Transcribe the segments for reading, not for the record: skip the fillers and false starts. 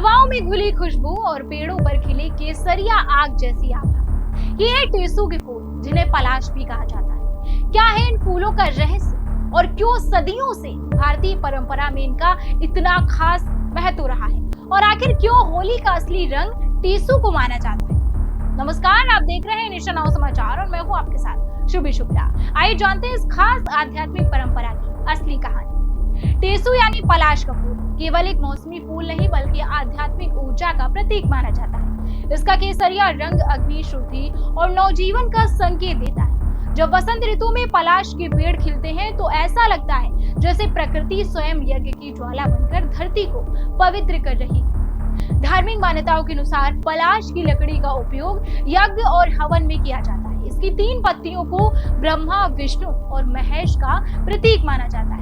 हवाओं में घुली खुशबू और पेड़ों पर खिले केसरिया आग जैसी आभा। ये है टेसू के फूल, जिन्हें पलाश भी कहा जाता है। क्या है इन फूलों का रहस्य और क्यों सदियों से भारतीय परंपरा में इनका इतना खास महत्व रहा है, और आखिर क्यों होली का असली रंग टेसू को माना जाता है। नमस्कार, आप देख रहे हैं नेशन नाउ समाचार और मैं हूं आपके साथ शुभी शुक्ला। आइए जानते हैं इस खास आध्यात्मिक परंपरा की असली कहानी। टेसू यानी पलाश का फूल केवल एक मौसमी फूल नहीं बल्कि आध्यात्मिक ऊर्जा का प्रतीक माना जाता है। इसका केसरिया रंग अग्नि, शुद्धि और नवजीवन का संकेत देता है। जब वसंत ऋतु में पलाश के पेड़ खिलते हैं तो ऐसा लगता है जैसे प्रकृति स्वयं यज्ञ की ज्वाला बनकर धरती को पवित्र कर रही है। धार्मिक मान्यताओं के अनुसार पलाश की लकड़ी का उपयोग यज्ञ और हवन में किया जाता है। इसकी 3 पत्तियों को ब्रह्मा, विष्णु और महेश का प्रतीक माना जाता है,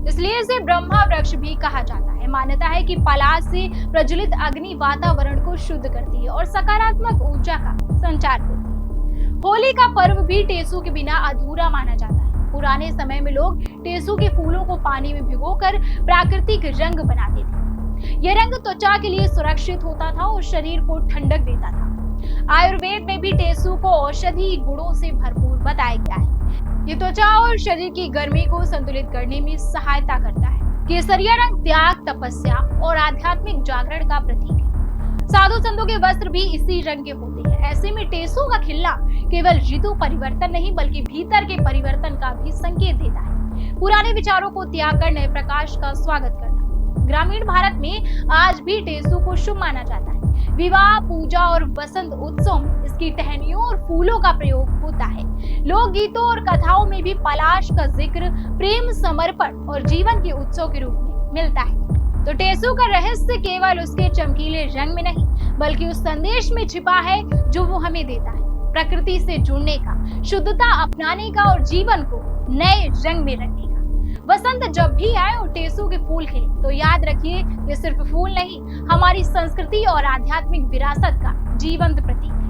इसलिए इसे ब्रह्मा वृक्ष भी कहा जाता है। मान्यता है कि पलाश से प्रज्वलित अग्नि वातावरण को शुद्ध करती है और सकारात्मक ऊर्जा का संचार करती है। होली का पर्व भी टेसू के बिना अधूरा माना जाता है। पुराने समय में लोग टेसू के फूलों को पानी में भिगोकर प्राकृतिक रंग बनाते थे। यह रंग त्वचा के लिए सुरक्षित होता था और शरीर को ठंडक देता था। आयुर्वेद में भी टेसू को औषधि गुणों से भरपूर बताया गया है। ये त्वचा और शरीर की गर्मी को संतुलित करने में सहायता करता है। केसरिया रंग त्याग, तपस्या और आध्यात्मिक जागरण का प्रतीक है। साधु संतों के वस्त्र भी इसी रंग के होते हैं। ऐसे में टेसू का खिलना केवल ऋतु परिवर्तन नहीं बल्कि भीतर के परिवर्तन का भी संकेत देता है। पुराने विचारों को त्याग कर नए प्रकाश का स्वागत करना। ग्रामीण भारत में आज भी टेसू को शुभ माना जाता है। विवाह, पूजा और वसंत उत्सव में इसकी टहनियों और फूलों का प्रयोग होता है। लोक गीतों और कथाओं में भी पलाश का जिक्र प्रेम, समर्पण और जीवन के उत्सव के रूप में मिलता है। तो टेसू का रहस्य केवल उसके चमकीले रंग में नहीं बल्कि उस संदेश में छिपा है जो वो हमें देता है, प्रकृति से जुड़ने का, शुद्धता अपनाने का और जीवन को नए रंग में रखने का। वसंत जब भी आए और टेसू के फूल खिले तो याद रखिए, ये सिर्फ फूल नहीं, हमारी संस्कृति और आध्यात्मिक विरासत का जीवंत प्रतीक